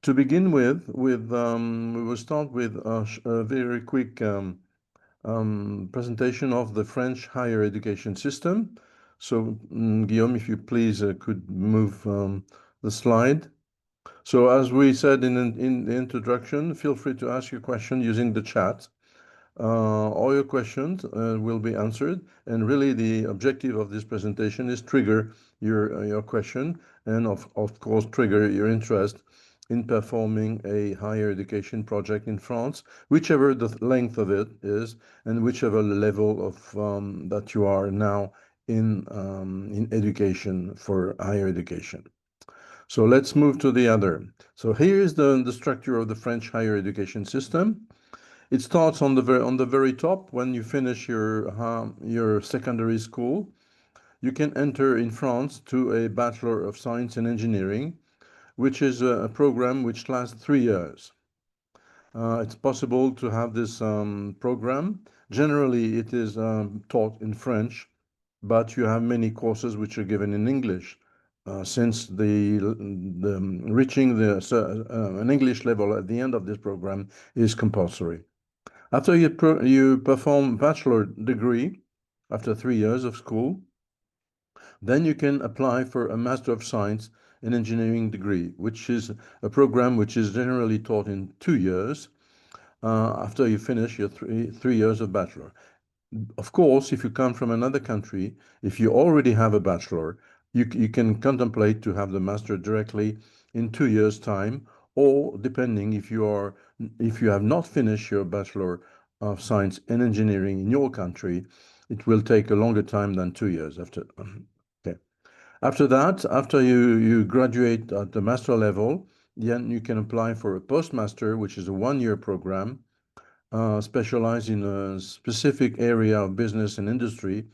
To begin with, we will start with a very quick presentation of the French higher education system. So, Guillaume, if you please could move the slide. So, as we said in the introduction, feel free to ask your question using the chat. All your questions will be answered, and really the objective of this presentation is trigger your question and of course trigger your interest in performing a higher education project in France, whichever the length of it is and whichever level of that you are now in education for higher education. So let's move to the other. So here is the structure of the French higher education system. It starts on the very top when you finish your secondary school. You can enter in France to a Bachelor of Science in Engineering, which is a program which lasts 3 years. It's possible to have this program. Generally, it is taught in French, but you have many courses which are given in English, since the reaching an English level at the end of this program is compulsory. After you perform bachelor degree, after 3 years of school, then you can apply for a Master of Science in Engineering degree, which is a program which is generally taught in 2 years after you finish your three years of bachelor. Of course, if you come from another country, if you already have a bachelor, you can contemplate to have the master directly in 2 years' time, or depending if you have not finished your Bachelor of Science in Engineering in your country, it will take a longer time than 2 years after. Okay. After that, after you graduate at the master level, then you can apply for a postmaster, which is a 1 year program specialized in a specific area of business and industry.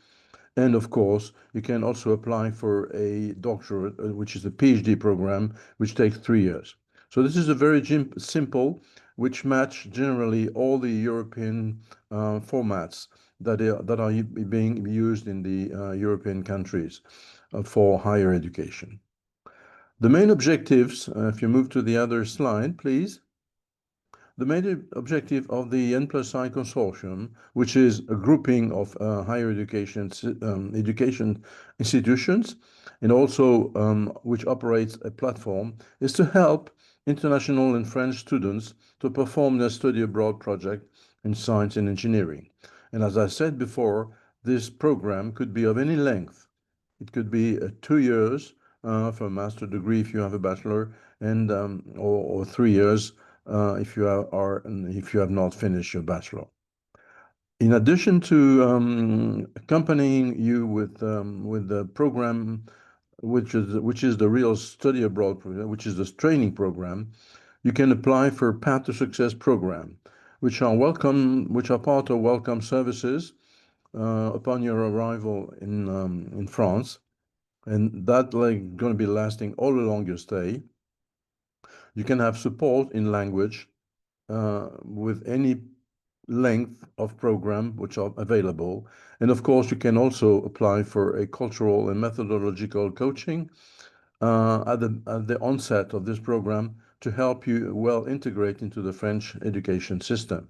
And of course, you can also apply for a doctorate, which is a PhD program, which takes 3 years. So this is a very simple, which match generally all the European formats that are being used in the European countries for higher education. The main objectives, if you move to the other slide, please. The main objective of the N+I consortium, which is a grouping of higher education institutions, and also which operates a platform, is to help international and French students to perform their study abroad project in science and engineering. And as I said before, this program could be of any length. It could be 2 years for a master degree if you have a bachelor, and or 3 years if you have not finished your bachelor. In addition to accompanying you with the program, which is the real study abroad program, which is this training program, you can apply for Path to Success program, which are part of welcome services upon your arrival in France, and that like going to be lasting all along your stay. You can have support in language with any length of program which are available. And of course, you can also apply for a cultural and methodological coaching at the onset of this program to help you well integrate into the French education system.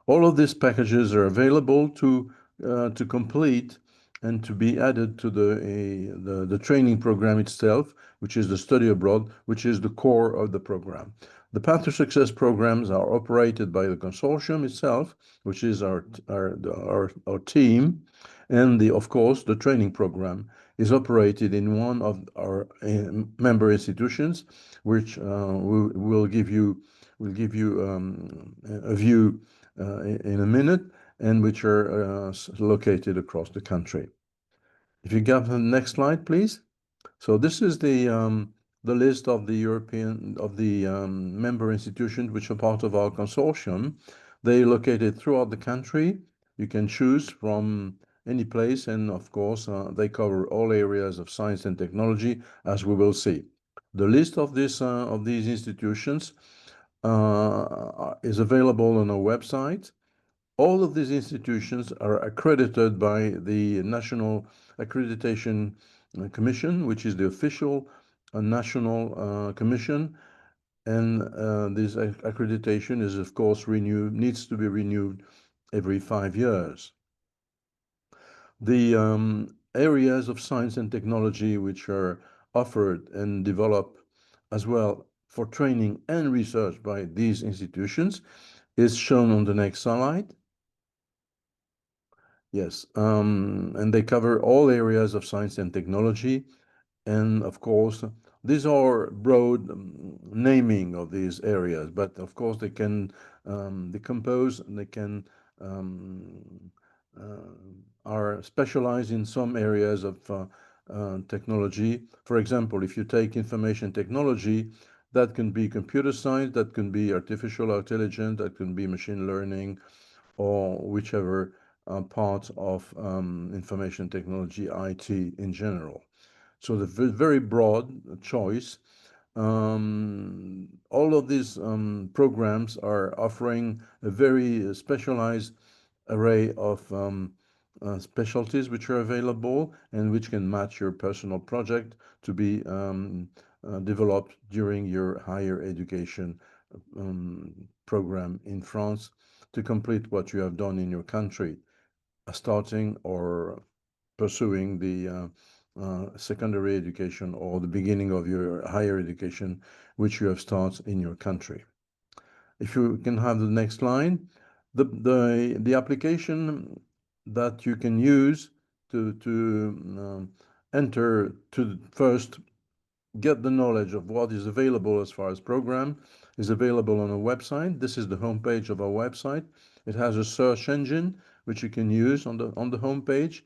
All of these packages are available to complete and to be added to the training program itself, which is the study abroad, which is the core of the program. The Path to Success programs are operated by the consortium itself, which is our team, and of course the training program is operated in one of our member institutions, which will give you a view in a minute, and which are located across the country. If you go to the next slide, please. So this is the list of the member institutions which are part of our consortium. They are located throughout the country. You can choose from any place, and of course, they cover all areas of science and technology, as we will see. The list of these institutions is available on our website. All of these institutions are accredited by the National Accreditation Commission, which is the official national commission. And this accreditation is, of course, needs to be renewed every 5 years. The areas of science and technology which are offered and developed as well for training and research by these institutions is shown on the next slide. Yes, and they cover all areas of science and technology. And of course, these are broad naming of these areas, but of course they can decompose and they can um, are specialized in some areas of technology. For example, if you take information technology, that can be computer science, that can be artificial intelligence, that can be machine learning, or whichever part of information technology, IT in general. So the very broad choice. All of these programs are offering a very specialized array of specialties which are available and which can match your personal project to be developed during your higher education program in France to complete what you have done in your country, starting or pursuing the secondary education or the beginning of your higher education, which you have started in your country. If you can have the next line, the application that you can use to enter to first get the knowledge of what is available as far as program is available on a website. This is the homepage of our website. It has a search engine which you can use on the homepage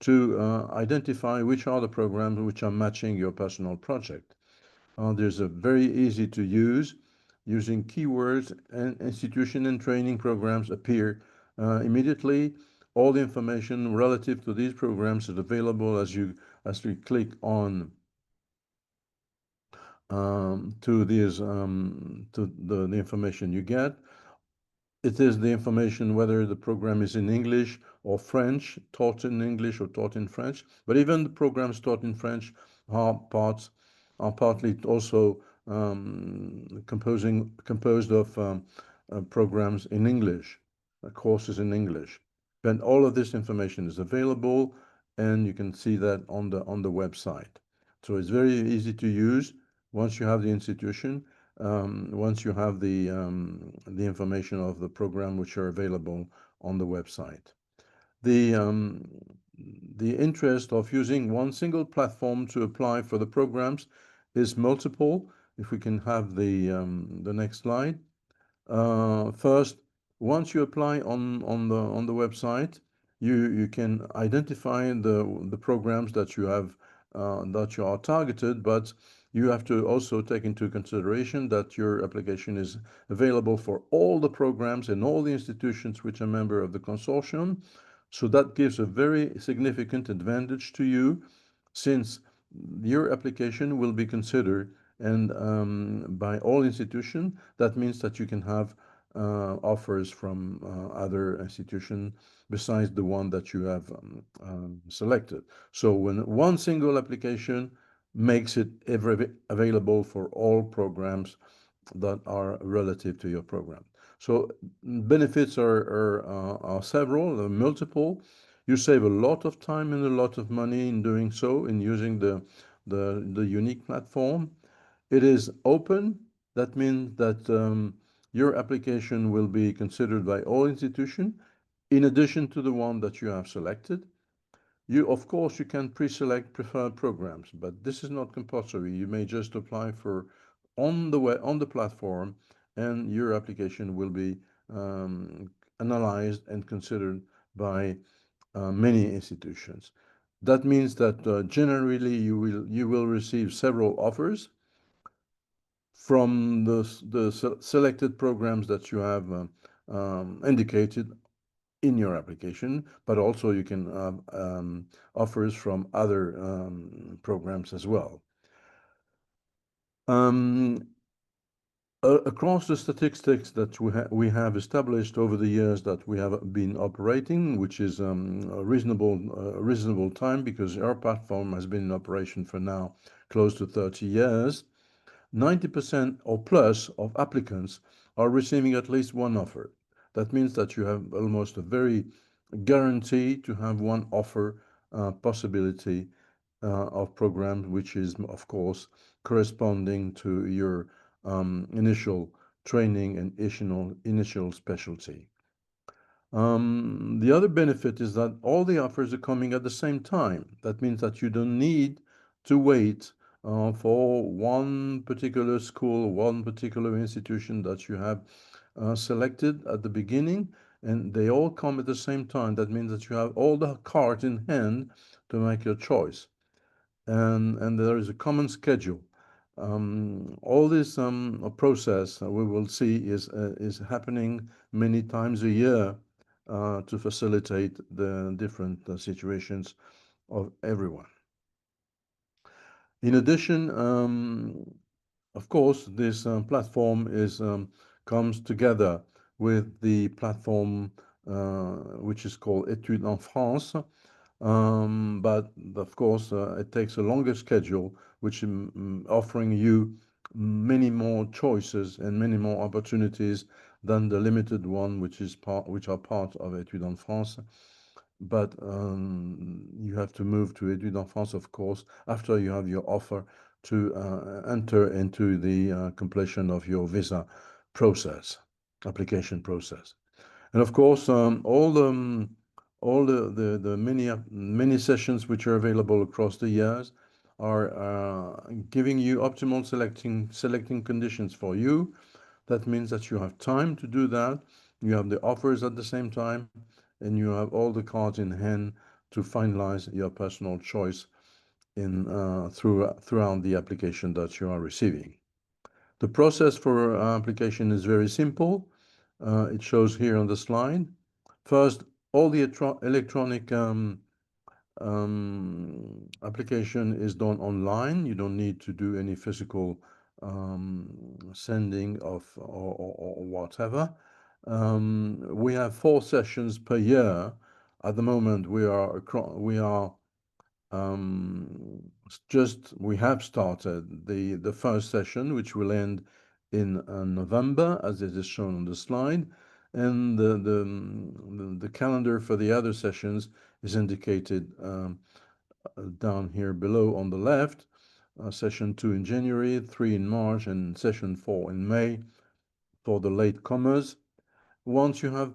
to identify which are the programs which are matching your personal project. There's a very easy to use using keywords, and institution and training programs appear immediately. All the information relative to these programs is available as you click on to the information you get. It is the information whether the program is in English or French, taught in English or taught in French. But even the programs taught in French are partly also composed of programs in English, courses in English. Then all of this information is available, and you can see that on the website. So it's very easy to use once you have the institution, once you have the information of the program which are available on the website. The interest of using one single platform to apply for the programs is multiple. If we can have the next slide. First, once you apply on the website, you can identify the programs that you have that you are targeted, but you have to also take into consideration that your application is available for all the programs and all the institutions which are member of the consortium. So that gives a very significant advantage to you, since your application will be considered and by all institutions. That means that you can have offers from other institutions besides the one that you have selected. So when one single application makes it available for all programs that are relative to your program. So benefits are several, multiple. You save a lot of time and a lot of money in doing so, in using the unique platform. It is open. That means that your application will be considered by all institutions, in addition to the one that you have selected. Of course, you can pre-select preferred programs, but this is not compulsory. You may just apply for on the platform, and your application will be analyzed and considered by many institutions. That means that generally you will receive several offers from the selected programs that you have indicated in your application, but also you can have offers from other programs as well. Across the statistics that we have established over the years that we have been operating, which is a reasonable time, because our platform has been in operation for now close to 30 years. 90% or plus of applicants are receiving at least one offer. That means that you have almost a very guarantee to have one offer possibility of programs, which is, of course, corresponding to your initial training and initial specialty. The other benefit is that all the offers are coming at the same time. That means that you don't need to wait for one particular school, one particular institution that you have selected at the beginning, and they all come at the same time. That means that you have all the cards in hand to make your choice, and there is a common schedule. All this process we will see is happening many times a year to facilitate the different situations of everyone. In addition, of course, this platform comes together with the platform which is called Etudes en France. But of course, it takes a longer schedule, which is offering you many more choices and many more opportunities than the limited one, which are part of Etudes en France. But you have to move to Etudes en France, of course, after you have your offer to enter into the completion of your visa process, application process. And of course, all the many sessions which are available across the years are giving you optimal selecting conditions for you. That means that you have time to do that. You have the offers at the same time, and you have all the cards in hand to finalize your personal choice throughout the application that you are receiving. The process for application is very simple. It shows here on the slide. First, all the electronic application is done online. You don't need to do any physical sending or whatever. We have 4 sessions per year. At the moment, we have started the first session, which will end in November, as it is shown on the slide, and the calendar for the other sessions is indicated down here below on the left. Session 2 in January, 3 in March, and session 4 in May for the latecomers. Once you have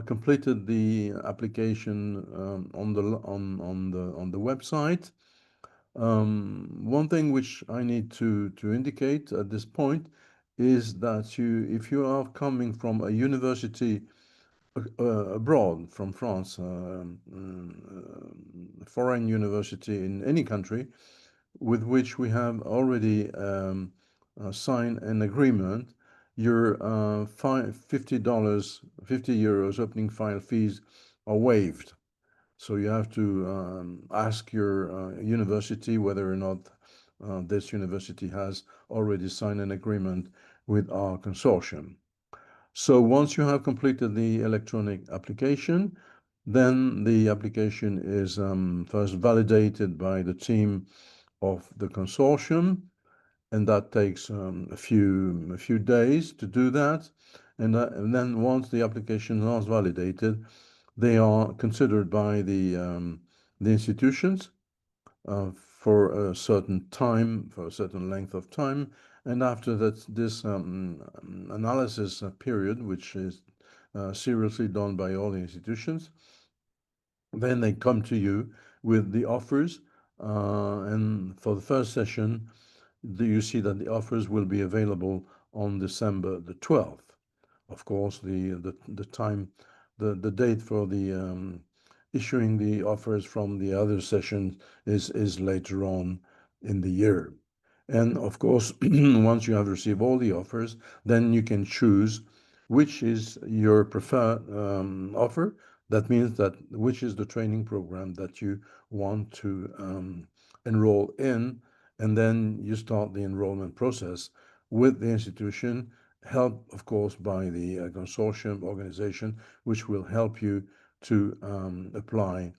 completed the application on the website, one thing which I need to indicate at this point is that if you are coming from a university abroad from France, foreign university in any country, with which we have already signed an agreement, your $50, 50 euros opening file fees are waived. So you have to ask your university whether or not this university has already signed an agreement with our consortium. So once you have completed the electronic application, then the application is first validated by the team of the consortium, and that takes a few days to do that. And then once the application is validated, they are considered by the institutions for a certain time, for a certain length of time. And after that, this analysis period, which is seriously done by all the institutions, then they come to you with the offers. And for the first session, you see that the offers will be available on December the 12th. Of course, the time, the date for the issuing the offers from the other session is later on in the year. And of course, once you have received all the offers, then you can choose which is your preferred offer. That means that which is the training program that you want to enroll in, and then you start the enrollment process with the institution, helped, of course, by the consortium organization, which will help you to apply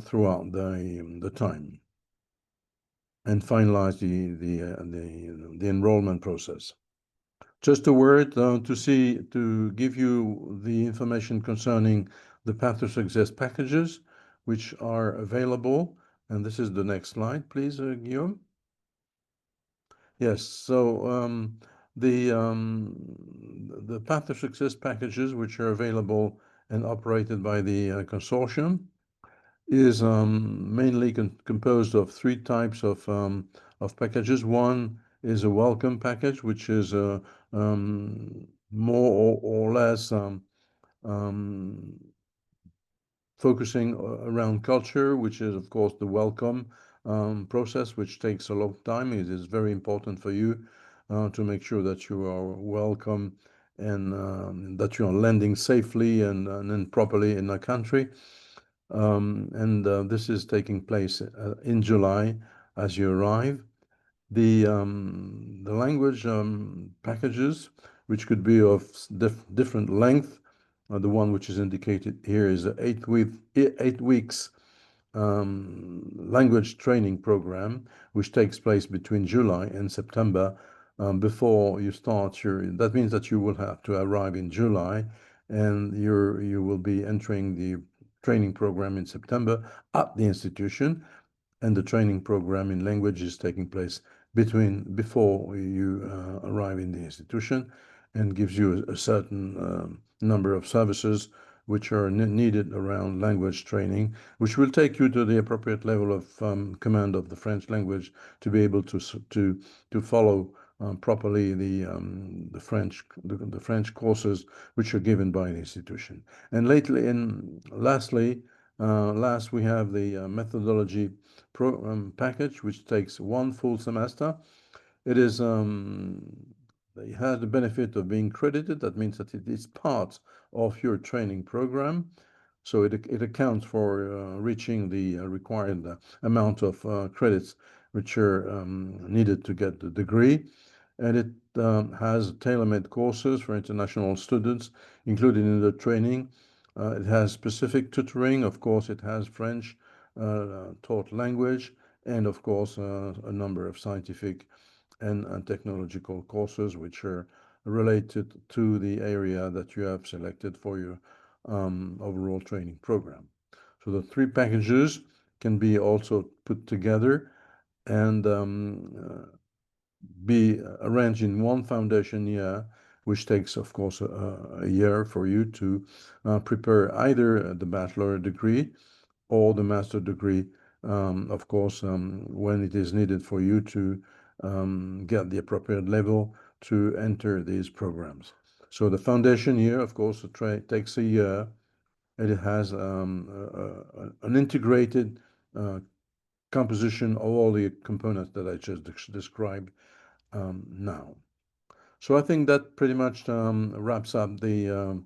throughout the time. and finalize the enrollment process. Just a word to give you the information concerning the Path to Success packages, which are available. And this is the next slide, please, Guillaume. Yes, so the Path to Success packages, which are available and operated by the consortium, is mainly composed of three types of packages. One is a welcome package, which is more or less um, focusing around culture, which is, of course, the welcome process, which takes a long time. It is very important for you to make sure that you are welcome and that you are landing safely and properly in a country. This is taking place in July as you arrive. The language packages, which could be of different length. The one which is indicated here is an 8 weeks language training program, which takes place between July and September. Before you start that means that you will have to arrive in July, and you will be entering the training program in September at the institution, and the training program in language is taking place before you arrive in the institution, and gives you a certain number of services which are needed around language training, which will take you to the appropriate level of command of the French language to be able to follow properly the French courses which are given by the institution. And lastly, we have the methodology package, which takes one full semester. It is it has the benefit of being credited. That means that it is part of your training program. So it accounts for reaching the required amount of credits which are needed to get the degree. And it has tailor-made courses for international students included in the training. It has specific tutoring. Of course, it has French taught language, and of course, a number of scientific and technological courses which are related to the area that you have selected for your overall training program. So the three packages can be also put together and be arranged in one foundation year, which takes, of course, a year for you to prepare either the bachelor degree or the master degree, of course, when it is needed for you to get the appropriate level to enter these programs. So the foundation year, of course, takes a year, and it has an integrated composition of all the components that I just described now. So I think that pretty much wraps up the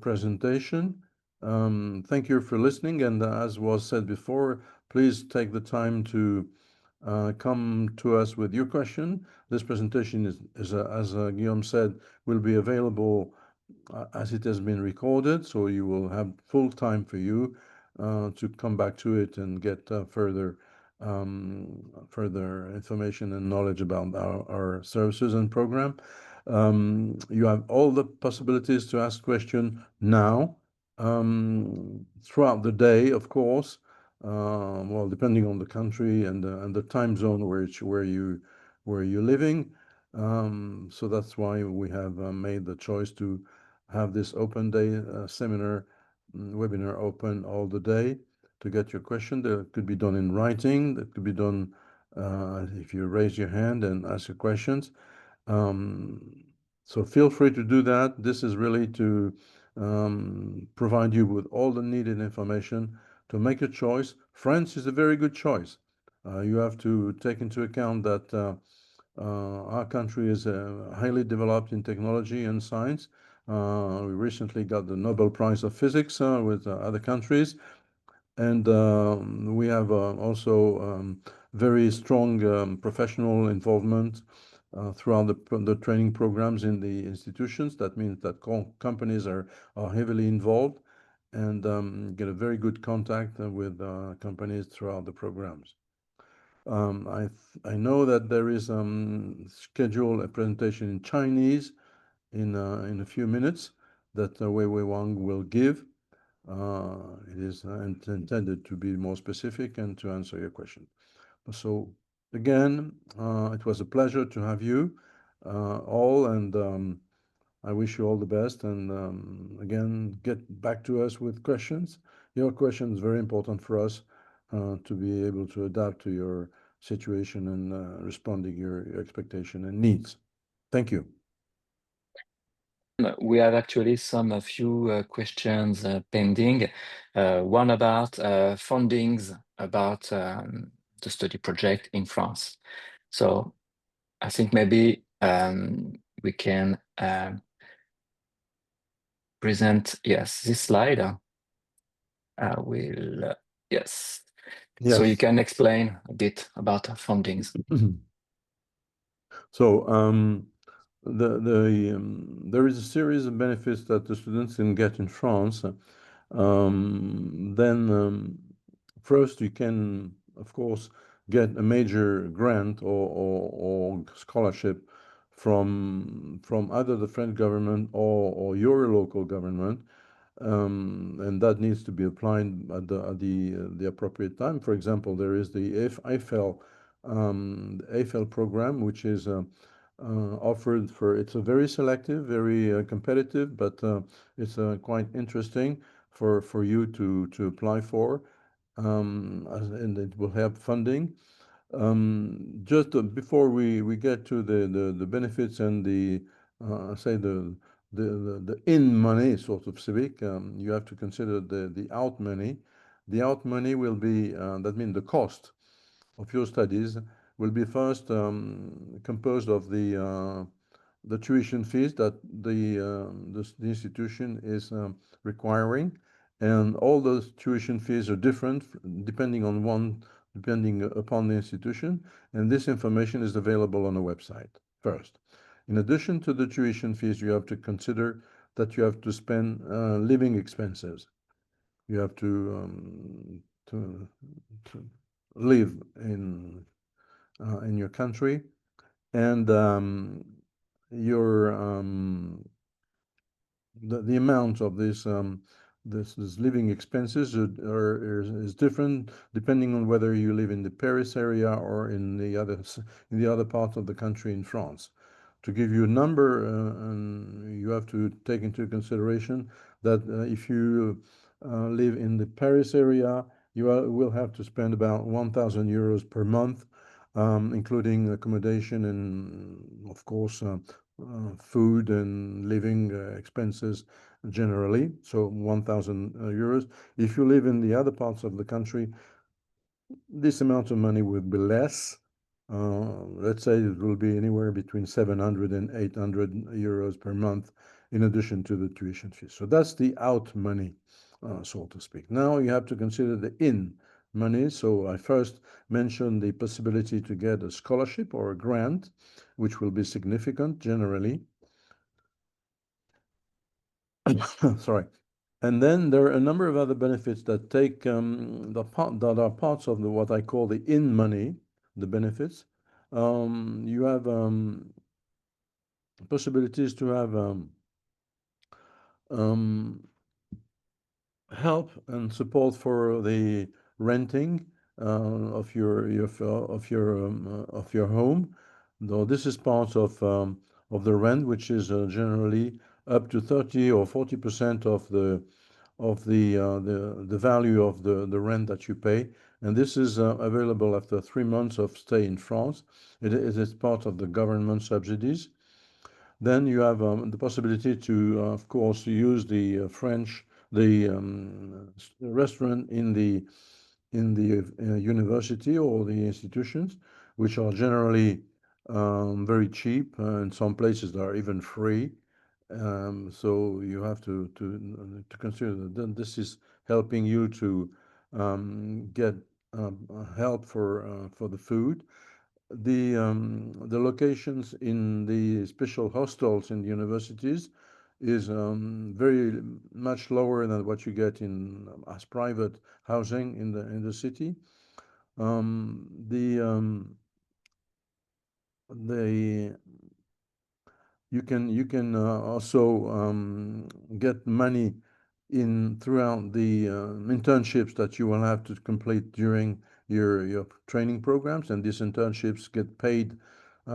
presentation. Thank you for listening, and as was said before, please take the time to come to us with your question. This presentation is as Guillaume said, will be available as it has been recorded, so you will have full time for you to come back to it and get further information and knowledge about our services and program. You have all the possibilities to ask question now, throughout the day, of course. Well, depending on the country and the time zone where you're living. So that's why we have made the choice to have this open day seminar webinar open all the day to get your question. That could be done in writing. That could be done if you raise your hand and ask your questions. So feel free to do that. This is really to provide you with all the needed information to make a choice. France is a very good choice. You have to take into account that our country is highly developed in technology and science. We recently got the Nobel Prize of Physics with other countries. And we have also very strong professional involvement throughout the training programs in the institutions. That means that companies are heavily involved and get a very good contact with companies throughout the programs. I know that there is scheduled a presentation in Chinese in a few minutes that Wei Wei Wang will give. It is intended to be more specific and to answer your question. So again, it was a pleasure to have you all, and I wish you all the best. And again, get back to us with questions. Your question is very important for us to be able to adapt to your situation and responding your expectation and needs. Thank you. We have actually a few questions pending. One about fundings about the study project in France. So I think maybe we can present, yes, this slide. Yes. So you can explain a bit about fundings. So there is a series of benefits that the students can get in France. First, you can, of course, get a major grant or scholarship from either the French government or your local government, and that needs to be applied at the appropriate time. For example, there is the Eiffel program, which is offered for. It's a very selective, very competitive, but it's quite interesting for you to apply for, and it will have funding. Just before we get to the benefits and the say the in money, sort of civic, you have to consider the out money. The out money will be that means the cost of your studies will be first composed of the tuition fees that the institution is requiring, and all those tuition fees are different depending upon the institution, and this information is available on the website first. In addition to the tuition fees, you have to consider that you have to spend living expenses. You have to live in your country, and your the amount of this living expenses is different depending on whether you live in the Paris area or in the other part of the country in France. To give you a number, you have to take into consideration that if you live in the Paris area, you will have to spend about 1,000 euros per month, including accommodation and, of course, food and living expenses generally. So 1,000 euros. If you live in the other parts of the country, this amount of money would be less. Let's say it will be anywhere between 700 and 800 euros per month, in addition to the tuition fees. So that's the out money, so to speak. Now you have to consider the in money. So I first mentioned the possibility to get a scholarship or a grant, which will be significant generally. Sorry. And then there are a number of other benefits that take that are parts of what I call the in money, the benefits. You have possibilities to have help and support for the renting of your home. Though this is part of the rent, which is generally up to 30 or 40% of the value of the rent that you pay, and this is available after 3 months of stay in France. It is part of the government subsidies. Then you have the possibility to, of course, use the restaurant in the university or the institutions, which are generally very cheap. In some places, they are even free. So you have to consider that this is helping you to get help for the food. The locations in the special hostels in the universities is very much lower than what you get in as private housing in the city. the you can also get money in throughout the internships that you will have to complete during your training programs, and these internships get paid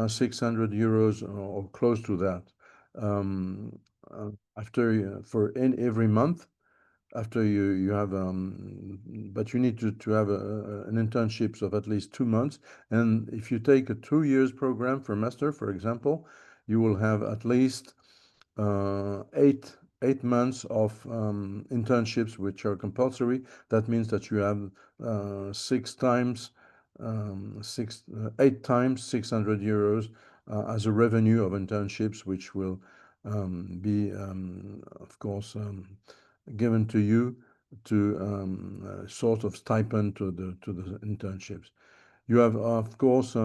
600 euros or close to that um, after for in every month after you have but you need to have an internships of at least 2 months, and if you take a 2 years program for master, for example, you will have at least eight months of internships which are compulsory. That means that you have 6 times 8 times 600 euros as a revenue of internships, which will be of course given to you to sort of stipend to the internships. You have, of course,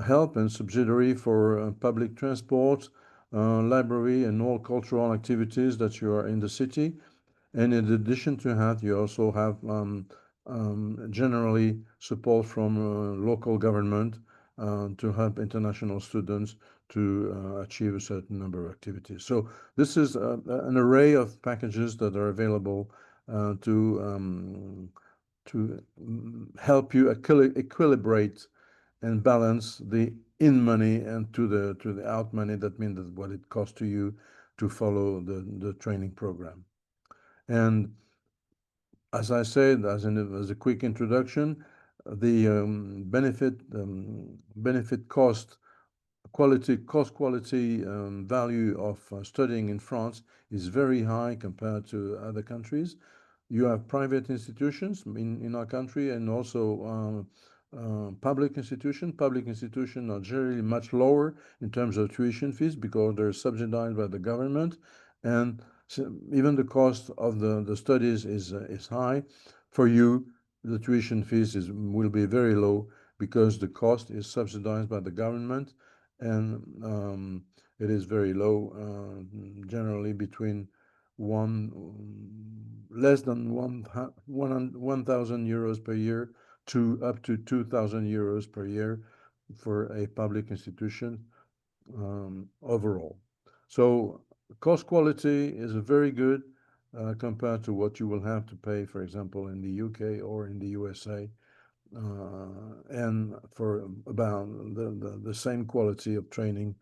help and subsidiary for public transport, library, and all cultural activities that you are in the city. And in addition to that, you also have generally support from local government to help international students to achieve a certain number of activities. So this is an array of packages that are available to help you equilibrate and balance the in money and to the out money. That means that what it costs to you to follow the training program. And as I said, as a quick introduction, the benefit cost quality value of studying in France is very high compared to other countries. You have private institutions in our country, and also public institutions. Public institutions are generally much lower in terms of tuition fees because they're subsidized by the government, and so even the cost of the studies is high. For you, the tuition fees will be very low because the cost is subsidized by the government, and it is very low, generally between one less than 1,000 euros per year to up to 2,000 euros per year for a public institution overall. So cost quality is very good compared to what you will have to pay, for example, in the UK or in the USA, and for about the same quality of training,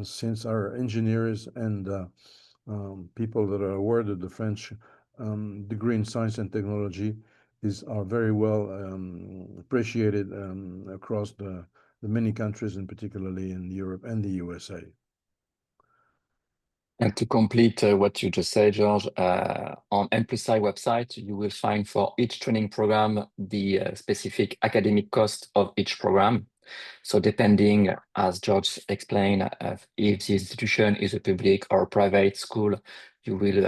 since our engineers and people that are awarded the French degree in science and technology are very well appreciated across the many countries, and particularly in Europe and the USA. And to complete what you just said, George, on N+I website, you will find for each training program the specific academic cost of each program. So depending, as George explained, if the institution is a public or private school, you will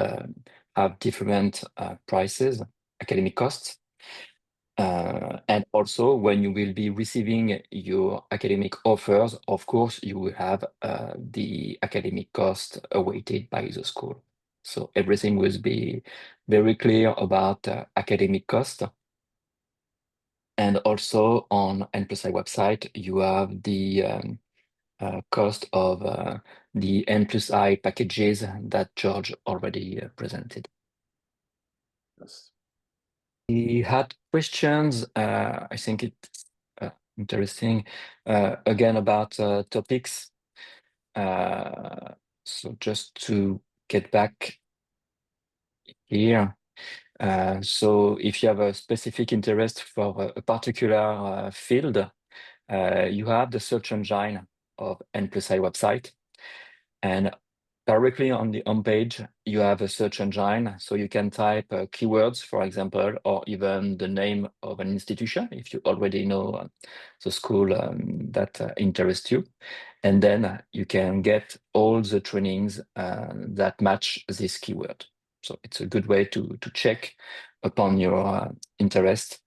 have different prices, academic costs. And also, when you will be receiving your academic offers, of course, you will have the academic cost awaited by the school. So everything will be very clear about academic cost. And also on N+I website, you have the cost of the N+I packages that George already presented. Yes. We had questions. I think it's interesting, again, about topics. So just to get back here. So if you have a specific interest for a particular field, you have the search engine of N+I website. And directly on the homepage, you have a search engine, so you can type keywords, for example, or even the name of an institution if you already know the school that interests you. And then you can get all the trainings that match this keyword. So it's a good way to check upon your interest.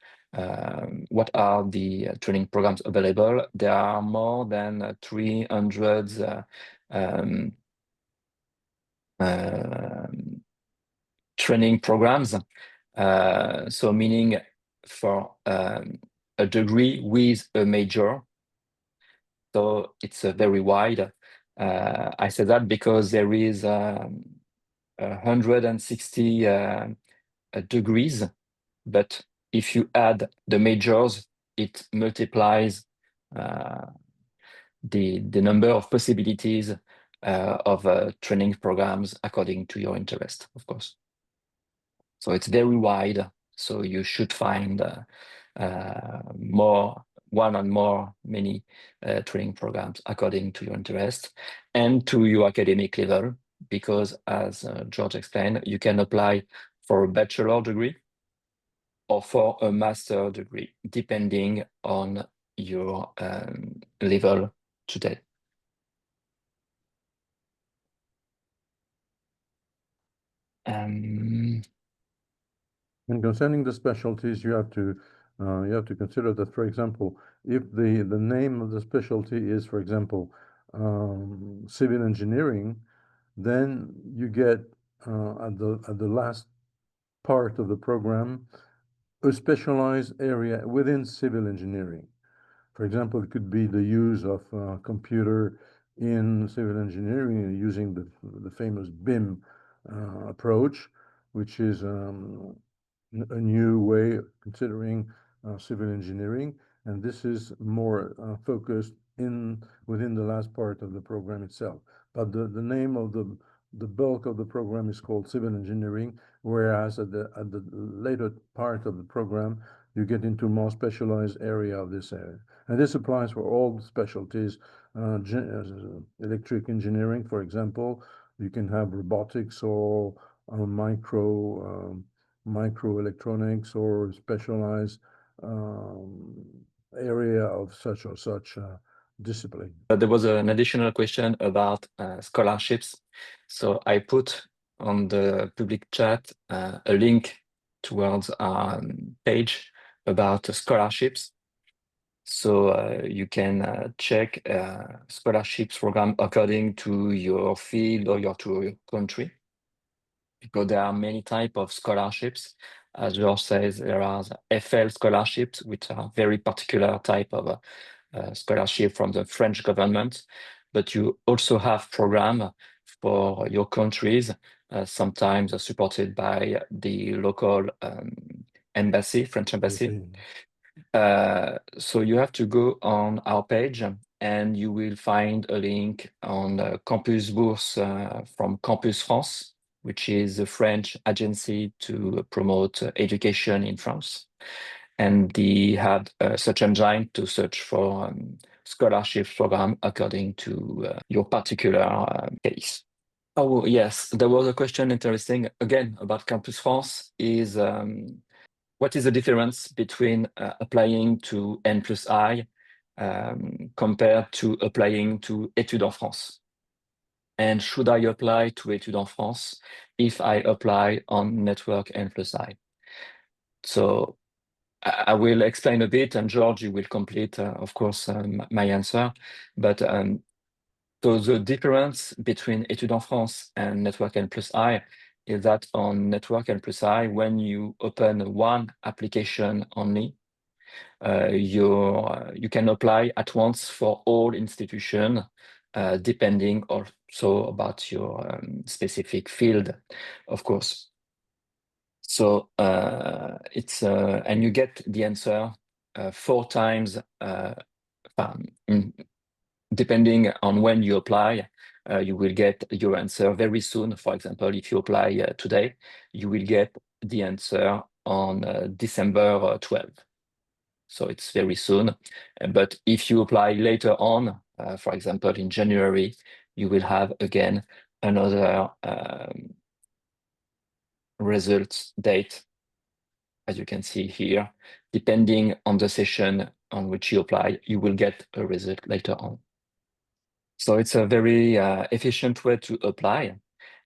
What are the training programs available? There are more than 300 training programs. So meaning for a degree with a major. So it's very wide. I say that because there is 160 degrees, but if you add the majors, it multiplies the number of possibilities of training programs according to your interest, of course. So it's very wide. So you should find many training programs according to your interest and to your academic level, because as George explained, you can apply for a bachelor degree or for a master degree, depending on your level today. And concerning the specialties, you have to consider that, for example, if the name of the specialty is, for example, civil engineering, then you get at the last part of the program a specialized area within civil engineering. For example, it could be the use of computer in civil engineering using the famous BIM approach, which is a new way of considering civil engineering, and this is more focused within the last part of the program itself. But the name of the bulk of the program is called civil engineering, whereas at the later part of the program, you get into more specialized area of this area. And this applies for all specialties, electric engineering, for example. You can have robotics or microelectronics or specialized area of such or such discipline. There was an additional question about scholarships. So I put on the public chat a link towards our page about scholarships. So you can check scholarships program according to your field or to your country, because there are many types of scholarships. As George says, there are Eiffel scholarships, which are very particular type of scholarship from the French government, but you also have program for your countries, sometimes supported by the local embassy, French embassy. So you have to go on our page and you will find a link on Campus Bourse from Campus France, which is a French agency to promote education in France. And they had such engine to search for scholarship program according to your particular case. Oh, yes, there was a question interesting again about Campus France is what is the difference between applying to N+I compared to applying to Etudes en France? And should I apply to Etudes en France if I apply on network N+I? So I will explain a bit, and George, you will complete, of course, my answer. But so the difference between Etudes en France and network N+I is that on network N+I, when you open one application only, you can apply at once for all institutions, depending also about your specific field, of course. So and you get the answer 4 times, depending on when you apply. You will get your answer very soon. For example, if you apply today, you will get the answer on December 12th. So it's very soon. But if you apply later on, for example, in January, you will have again another results date, as you can see here. Depending on the session on which you apply, you will get a result later on. So it's a very efficient way to apply,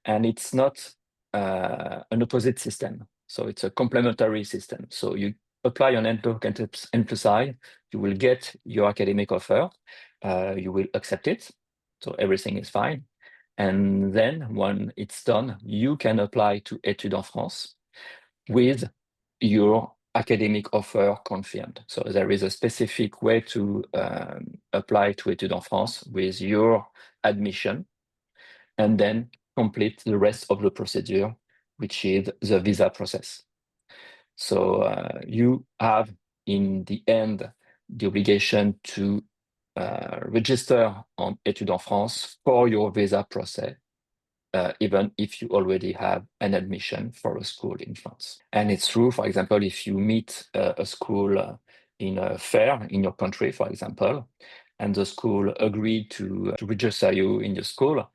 and it's not an opposite system. So it's a complementary system. So you apply on N+I, you will get your academic offer, you will accept it, so everything is fine. And then when it's done, you can apply to Etudes en France with your academic offer confirmed. So there is a specific way to apply to Etudes en France with your admission, and then complete the rest of the procedure, which is the visa process. So you have, in the end, the obligation to register on Etudes en France for your visa process, even if you already have an admission for a school in France. And it's true, for example, if you meet a school in a fair in your country, for example, and the school agreed to register you in the school,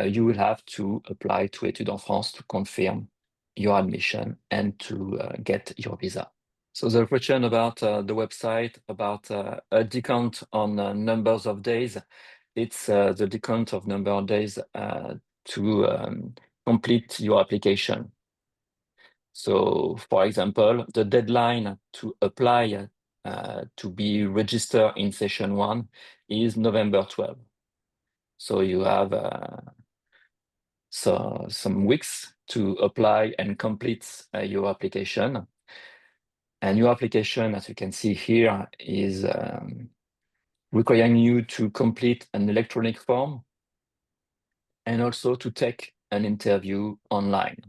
you will have to apply to Etudes en France to confirm your admission and to get your visa. So the question about the website, about a decount on numbers of days, it's the decount of number of days to complete your application. So, for example, the deadline to apply to be registered in session 1 is November 12. So you have some weeks to apply and complete your application. And your application, as you can see here, is requiring you to complete an electronic form and also to take an interview online.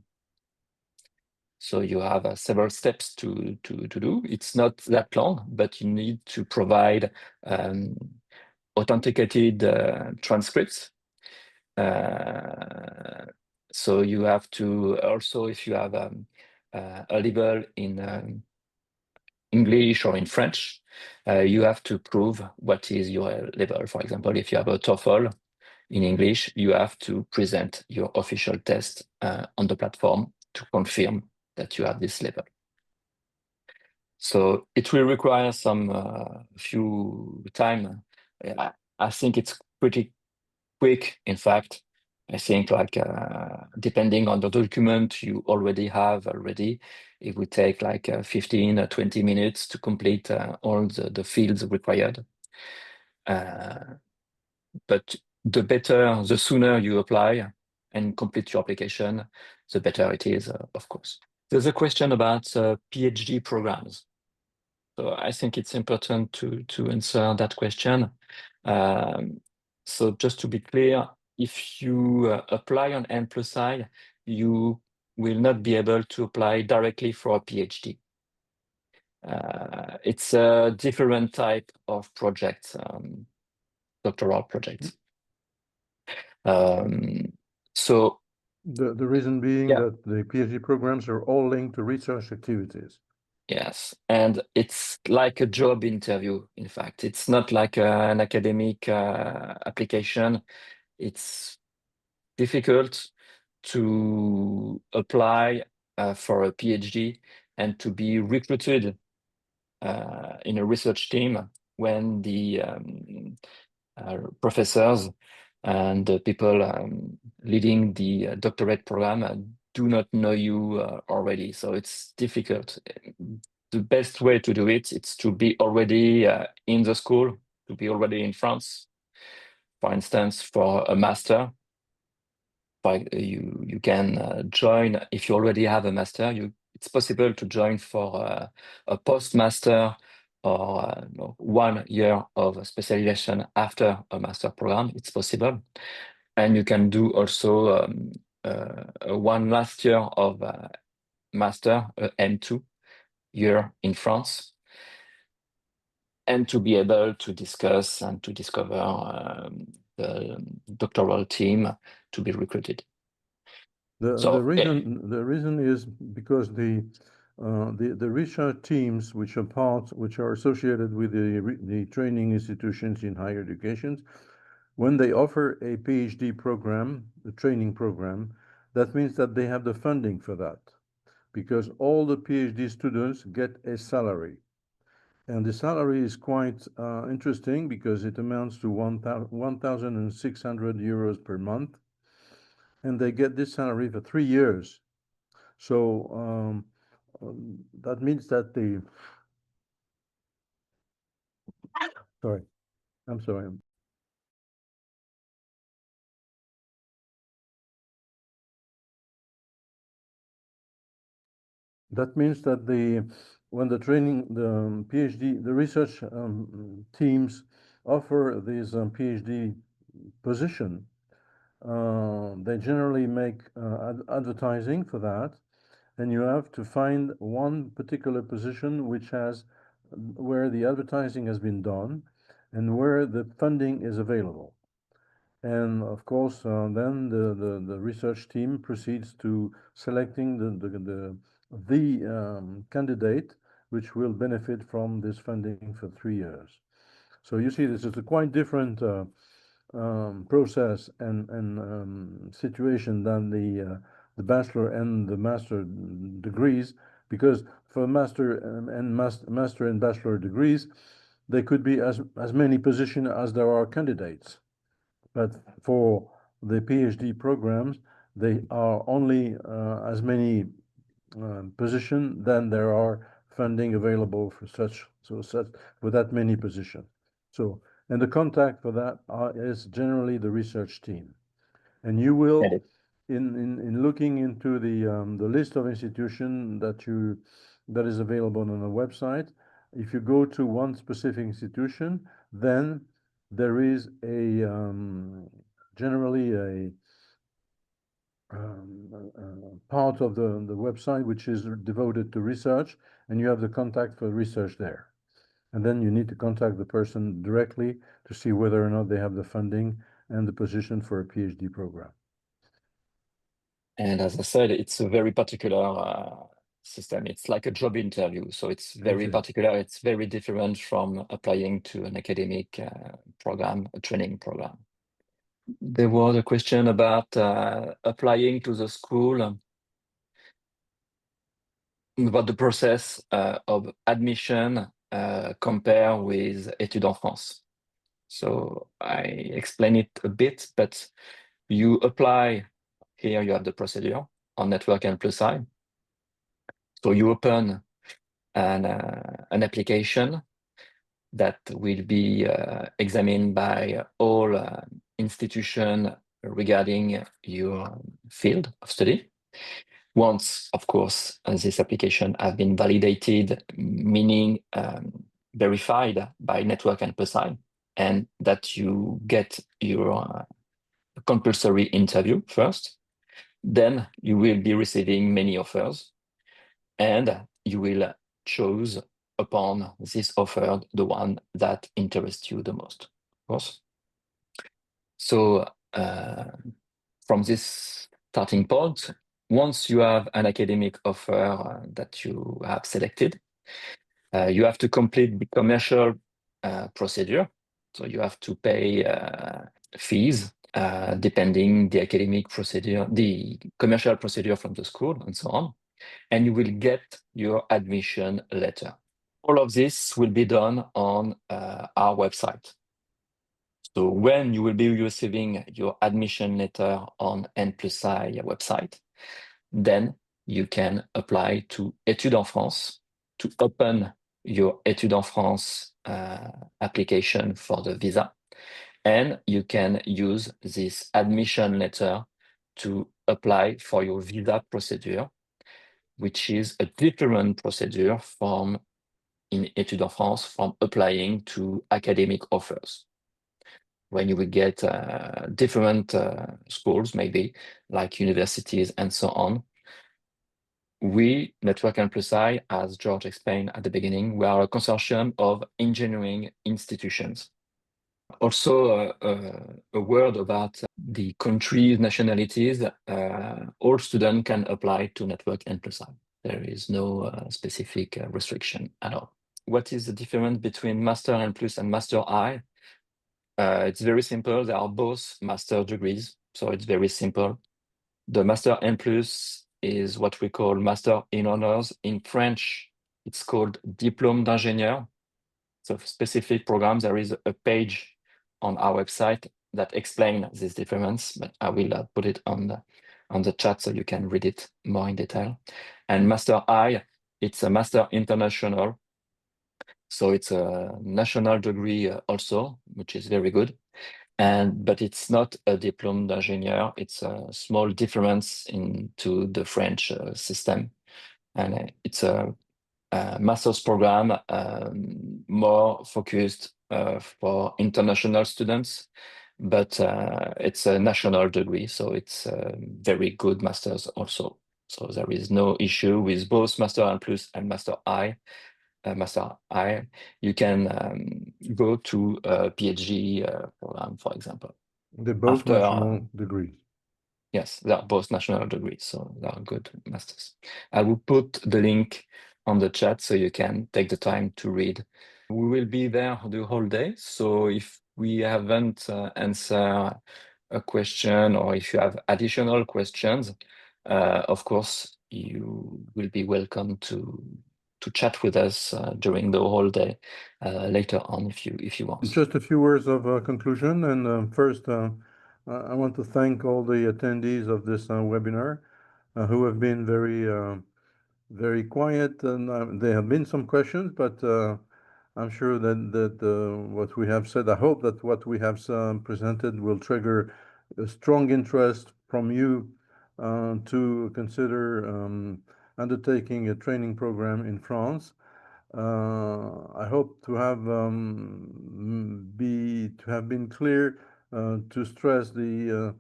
So you have several steps to do. It's not that long, but you need to provide authenticated transcripts. So you have to also, if you have a level in English or in French, you have to prove what is your level. For example, if you have a TOEFL in English, you have to present your official test on the platform to confirm that you have this level. So it will require some few time. I think it's pretty quick. In fact, I think like depending on the document you already have already, it would take like 15 or 20 minutes to complete all the fields required. But the sooner you apply and complete your application, the better it is, of course. There's a question about PhD programs. So I think it's important to answer that question. So just to be clear, if you apply on N+I, you will not be able to apply directly for a PhD. It's a different type of project, doctoral project. So the reason being that the PhD programs are all linked to research activities. Yes, and it's like a job interview, in fact. It's not like an academic application. It's difficult to apply for a PhD and to be recruited in a research team when the professors and the people leading the doctorate program do not know you already. So it's difficult. The best way to do it is to be already in the school, to be already in France. For instance, for a master, you can join, if you already have a master, it's possible to join for a postmaster or 1 year of specialization after a master program. It's possible. And you can do also one last year of master, M2 year in France, and to be able to discuss and to discover the doctoral team to be recruited. The reason is because the research teams which are associated with the training institutions in higher education, when they offer a PhD program, the training program, that means that they have the funding for that, because all the PhD students get a salary. And the salary is quite interesting because it amounts to 1,600 euros per month. And they get this salary for 3 years. So that means that sorry, I'm sorry. That means that when the PhD, the research teams offer these PhD position, they generally make advertising for that, and you have to find one particular position where the advertising has been done and where the funding is available. And of course, then the research team proceeds to selecting the candidate which will benefit from this funding for 3 years. So you see, this is a quite different process and situation than the bachelor and the master degrees, because for master and bachelor degrees, there could be as many positions as there are candidates. But for the PhD programs, they are only as many positions than there are funding available for such for that many positions. So, and the contact for that is generally the research team. And you will, in looking into the list of institutions that is available on the website, if you go to one specific institution, then there is generally a part of the website which is devoted to research, and you have the contact for research there. And then you need to contact the person directly to see whether or not they have the funding and the position for a PhD program. And as I said, it's a very particular system. It's like a job interview. So it's very particular. It's very different from applying to an academic program, a training program. There was a question about applying to the school, about the process of admission compared with Etudes en France. So I explain it a bit, but you apply, here you have the procedure on Network N plus I. So you open an application that will be examined by all institutions regarding your field of study. Once, of course, this application has been validated, meaning verified by Network N plus I, and that you get your compulsory interview first, then you will be receiving many offers, and you will choose upon this offer the one that interests you the most, of course. So from this starting point, once you have an academic offer that you have selected, you have to complete the commercial procedure. So you have to pay fees depending the academic procedure, the commercial procedure from the school, and so on. And you will get your admission letter. All of this will be done on our website. So when you will be receiving your admission letter on N plus I website, then you can apply to Etudes en France to open your Etudes en France application for the visa. And you can use this admission letter to apply for your visa procedure, which is a different procedure from in Etudes en France from applying to academic offers. When you will get different schools, maybe like universities and so on. We, Network N plus I, as George explained at the beginning, we are a consortium of engineering institutions. Also, a word about the countries, nationalities. All students can apply to Network N plus I. There is no specific restriction at all. What is the difference between Master N plus and Master I? It's very simple. They are both master degrees, so it's very simple. The Master N plus is what we call Master in Honors. In French, it's called Diplôme d'ingénieur. So for specific programs, there is a page on our website that explains this difference, but I will put it on the chat so you can read it more in detail. And Master I, it's a Master International. So it's a national degree also, which is very good. But it's not a diplôme d'ingénieur. It's a small difference into the French system. And it's a master's program more focused for international students, but it's a national degree, so it's a very good master's also. So there is no issue with both Master N Plus and Master I. Master I, you can go to a PhD program, for example. They're both After, national degrees. yes, they are both national degrees, so they are good masters. I will put the link on the chat so you can take the time to read. We will be there the whole day, so if we haven't answered a question or if you have additional questions, of course, you will be welcome to chat with us during the whole day later on if you want. Just a few words of conclusion. And first, I want to thank all the attendees of this webinar who have been very quiet. And there have been some questions, but I'm sure that what we have said, I hope that what we have presented will trigger a strong interest from you to consider undertaking a training program in France. I hope to have been clear to stress the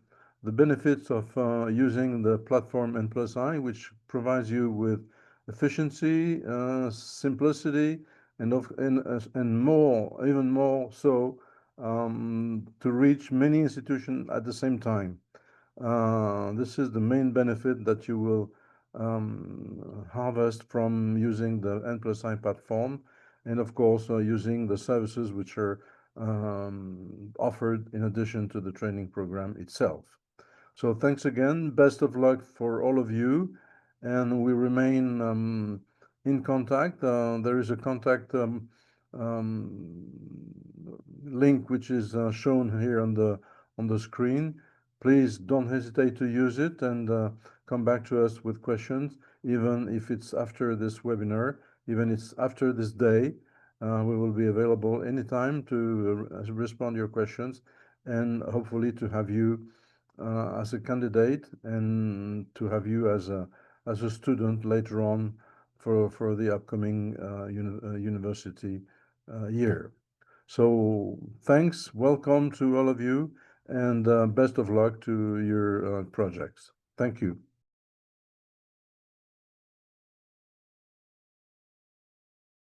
benefits of using the platform N+I, which provides you with efficiency, simplicity, and more, even more so, to reach many institutions at the same time. This is the main benefit that you will harvest from using the N+I platform, and of course using the services which are offered in addition to the training program itself. So thanks again. Best of luck for all of you, and we remain in contact. There is a contact link which is shown here on the screen. Please don't hesitate to use it and come back to us with questions, even if it's after this webinar, even if it's after this day. We will be available anytime to respond to your questions and hopefully to have you as a candidate and to have you as a student later on for the upcoming university year. So thanks, welcome to all of you, and best of luck to your projects. Thank you.